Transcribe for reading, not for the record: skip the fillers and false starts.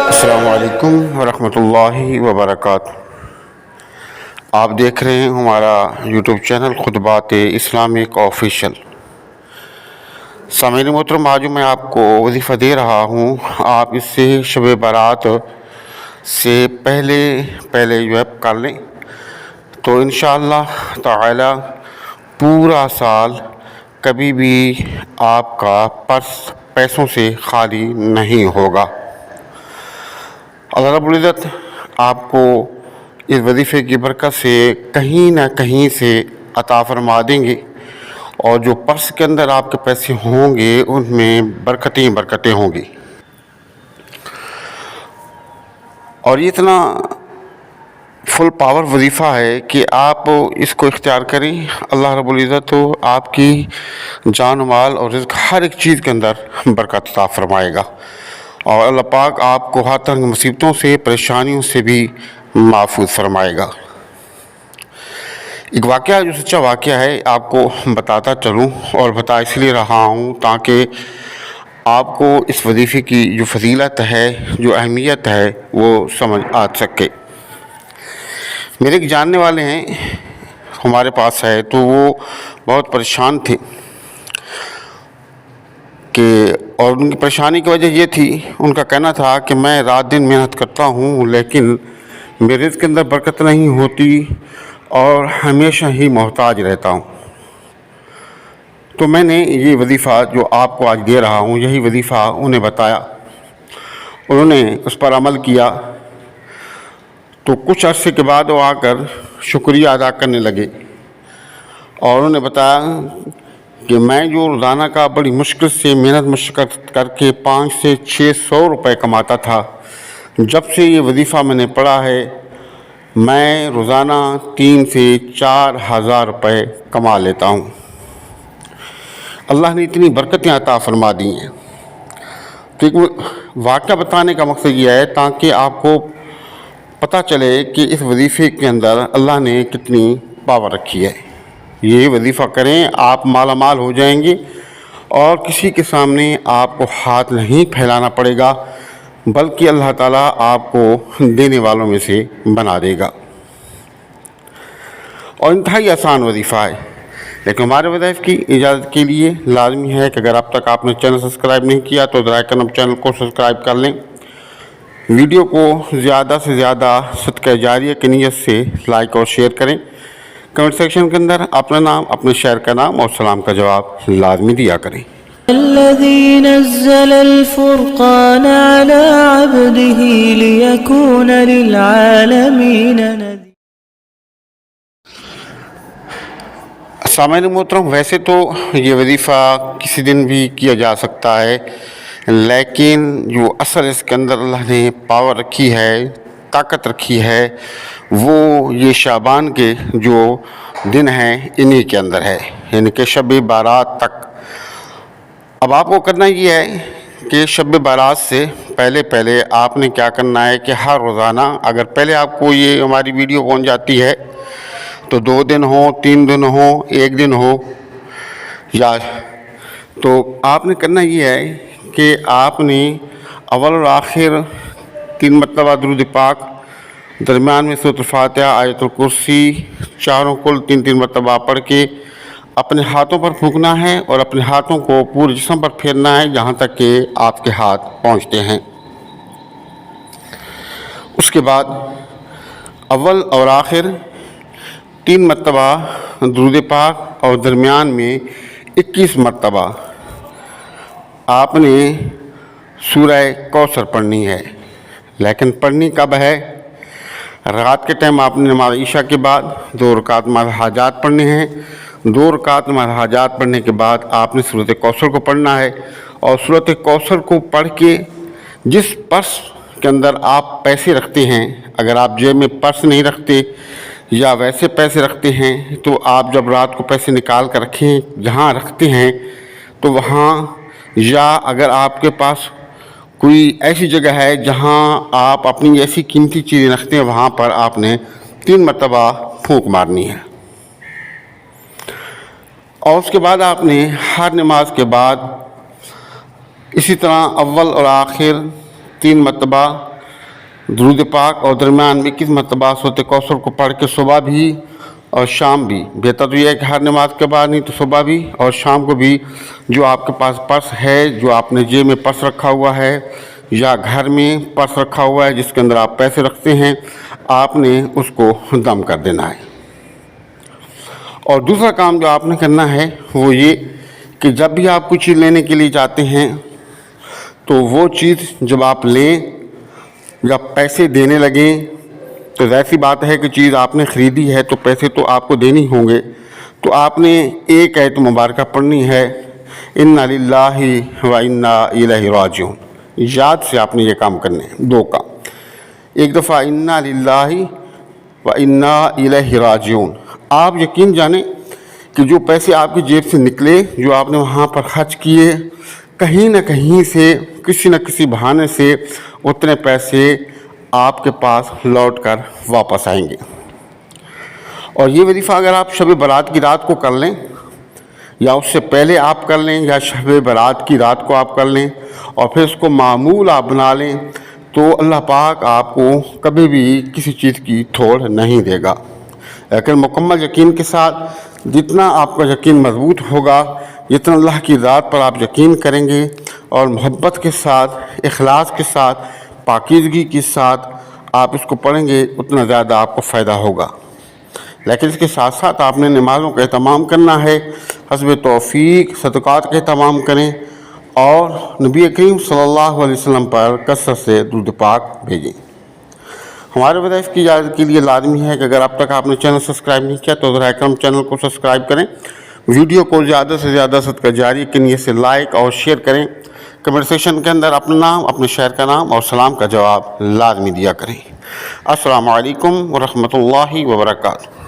السلام علیکم ورحمۃ اللہ وبرکاتہ۔ آپ دیکھ رہے ہیں ہمارا یوٹیوب چینل خطبات اسلامک آفیشیل۔ سامعین محترم، آج میں آپ کو وظیفہ دے رہا ہوں، آپ اس سے شب برات سے پہلے جو ہے کر لیں تو انشاءاللہ تعالی پورا سال کبھی بھی آپ کا پرس پیسوں سے خالی نہیں ہوگا۔ اللہ رب العزت آپ کو اس وظیفے کی برکت سے کہیں نہ کہیں سے عطا فرما دیں گے، اور جو پرس کے اندر آپ کے پیسے ہوں گے ان میں برکتیں ہوں گی۔ اور یہ اتنا فل پاور وظیفہ ہے کہ آپ اس کو اختیار کریں، اللہ رب العزت تو آپ کی جان و مال اور رزق ہر ایک چیز کے اندر برکت عطا فرمائے گا، اور اللہ پاک آپ کو ہر طرح کی مصیبتوں سے، پریشانیوں سے بھی محفوظ فرمائے گا۔ ایک واقعہ جو سچا واقعہ ہے آپ کو بتاتا چلوں، اور بتا اس لیے رہا ہوں تاکہ آپ کو اس وظیفے کی جو فضیلت ہے، جو اہمیت ہے، وہ سمجھ آ سکے۔ میرے ایک جاننے والے ہیں، ہمارے پاس ہے، تو وہ بہت پریشان تھے اور ان کی پریشانی کی وجہ یہ تھی، ان کا کہنا تھا کہ میں رات دن محنت کرتا ہوں لیکن میرے رزق کے اندر برکت نہیں ہوتی اور ہمیشہ ہی محتاج رہتا ہوں۔ تو میں نے یہ وظیفہ جو آپ کو آج دے رہا ہوں، یہی وظیفہ انہیں بتایا، انہوں نے اس پر عمل کیا، تو کچھ عرصے کے بعد وہ آ کر شکریہ ادا کرنے لگے، اور انہوں نے بتایا کہ میں جو روزانہ کا بڑی مشکل سے محنت مشقت کر کے 500 سے 600 روپے کماتا تھا، جب سے یہ وظیفہ میں نے پڑھا ہے میں روزانہ 3 سے 4 ہزار روپے کما لیتا ہوں۔ اللہ نے اتنی برکتیں عطا فرما دی ہیں۔ تو ایک واقعہ بتانے کا مقصد یہ ہے تاکہ آپ کو پتہ چلے کہ اس وظیفے کے اندر اللہ نے کتنی پاور رکھی ہے۔ یہ وظیفہ کریں، آپ مالا مال ہو جائیں گے، اور کسی کے سامنے آپ کو ہاتھ نہیں پھیلانا پڑے گا، بلکہ اللہ تعالیٰ آپ کو دینے والوں میں سے بنا دے گا، اور انتہائی آسان وظیفہ ہے۔ لیکن ہمارے وظائف کی اجازت کے لیے لازمی ہے کہ اگر اب تک آپ نے چینل سبسکرائب نہیں کیا تو برائے کرم چینل کو سبسکرائب کر لیں، ویڈیو کو زیادہ سے زیادہ صدقہ جاریہ کی نیت سے لائک اور شیئر کریں، کمنٹ سیکشن کے اندر اپنا نام، اپنے شہر کا نام اور سلام کا جواب لازمی دیا کریں۔ الذي نزل الفرقان على عبده ليكون للعالمين نذيرا۔ سامعین محترم، ویسے تو یہ وظیفہ کسی دن بھی کیا جا سکتا ہے، لیکن جو اصل اس کے اندر اللہ نے پاور رکھی ہے، طاقت رکھی ہے، وہ یہ شعبان کے جو دن ہیں انہی کے اندر ہے، یعنی کہ شب بارات تک۔ اب آپ کو کرنا یہ ہے کہ شب بارات سے پہلے آپ نے کیا کرنا ہے کہ ہر روزانہ، اگر پہلے آپ کو یہ ہماری ویڈیو پہنچ جاتی ہے تو 2 دن ہو، 3 دن ہو، 1 دن ہو، تو آپ نے کرنا یہ ہے کہ آپ نے اول اور آخر 3 مرتبہ درود پاک، درمیان میں سورۃ الفاتحہ، آیت الکرسی، چاروں کل 3 مرتبہ پڑھ کے اپنے ہاتھوں پر پھونکنا ہے، اور اپنے ہاتھوں کو پورے جسم پر پھیرنا ہے جہاں تک کہ آپ کے ہاتھ پہنچتے ہیں۔ اس کے بعد اول اور آخر 3 مرتبہ درود پاک، اور درمیان میں 21 مرتبہ آپ نے سورہ کوثر پڑھنی ہے۔ لیکن پڑھنی کب ہے؟ رات کے ٹائم آپ نے نماز عشاء کے بعد 2 رکعت نماز حاجات پڑھنے ہیں۔ 2 رکعت نماز حاجات پڑھنے کے بعد آپ نے سورۃ کوثر کو پڑھنا ہے، اور سورۃ کوثر کو پڑھ کے جس پرس کے اندر آپ پیسے رکھتے ہیں، اگر آپ جیب میں پرس نہیں رکھتے یا ویسے پیسے رکھتے ہیں، تو آپ جب رات کو پیسے نکال کر رکھیں، جہاں رکھتے ہیں تو وہاں، یا اگر آپ کے پاس کوئی ایسی جگہ ہے جہاں آپ اپنی ایسی قیمتی چیزیں رکھتے ہیں، وہاں پر آپ نے 3 مرتبہ پھونک مارنی ہے۔ اور اس کے بعد آپ نے ہر نماز کے بعد اسی طرح اول اور آخر 3 مرتبہ درود پاک اور درمیان میں 21 مرتبہ سورۃ کوثر کو پڑھ کے صبح بھی اور شام بھی، بہتر تو یہ ہے کہ ہر نماز کے بعد نہیں تو صبح بھی اور شام کو بھی، جو آپ کے پاس پرس ہے، جو آپ نے جیب میں پرس رکھا ہوا ہے یا گھر میں پرس رکھا ہوا ہے جس کے اندر آپ پیسے رکھتے ہیں، آپ نے اس کو دم کر دینا ہے۔ اور دوسرا کام جو آپ نے کرنا ہے وہ یہ کہ جب بھی آپ کچھ چیز لینے کے لیے جاتے ہیں تو وہ چیز جب آپ لیں، جب پیسے دینے لگیں تو ظاہر سی بات ہے کہ چیز آپ نے خریدی ہے تو پیسے تو آپ کو دینے ہوں گے، تو آپ نے ایک آیت مبارکہ پڑھنی ہے، اِنَّا لِلَّهِ وَإِنَّا إِلَيْهِ راجعون۔ یاد سے آپ نے یہ کام کرنے ہیں، 2 کام۔ ایک دفعہ اِنَّا لِلَّهِ وَإِنَّا إِلَيْهِ راجعون، آپ یقین جانیں کہ جو پیسے آپ کی جیب سے نکلے، جو آپ نے وہاں پر خرچ کیے، کہیں نہ کہیں سے کسی نہ کسی بہانے سے اتنے پیسے آپ کے پاس لوٹ کر واپس آئیں گے۔ اور یہ وظیفہ اگر آپ شب برات کی رات کو کر لیں یا اس سے پہلے آپ کر لیں یا شب برات کی رات کو آپ کر لیں اور پھر اس کو معمول آپ بنا لیں تو اللہ پاک آپ کو کبھی بھی کسی چیز کی تھوڑ نہیں دے گا۔ لیکن مکمل یقین کے ساتھ جتنا آپ کا یقین مضبوط ہوگا، جتنا اللہ کی ذات پر آپ یقین کریں گے اور محبت کے ساتھ، اخلاص کے ساتھ، پاکیزگی کے ساتھ آپ اس کو پڑھیں گے، اتنا زیادہ آپ کو فائدہ ہوگا۔ لیکن اس کے ساتھ ساتھ آپ نے نمازوں کا اہتمام کرنا ہے، حسب توفیق صدقات کا اہتمام کریں اور نبی کریم صلی اللہ علیہ وسلم پر کثرت سے درود پاک بھیجیں۔ ہمارے وظائف کی اجازت کے لیے لازمی ہے کہ اگر اب تک آپ نے چینل سبسکرائب نہیں کیا تو براہ کرم چینل کو سبسکرائب کریں، ویڈیو کو زیادہ سے زیادہ صدقہ جاری کی نیت سے لائک اور شیئر کریں، کمنٹ سیکشن کے اندر اپنا نام، اپنے شہر کا نام اور سلام کا جواب لازمی دیا کریں۔ السلام علیکم ورحمۃ اللہ وبرکاتہ۔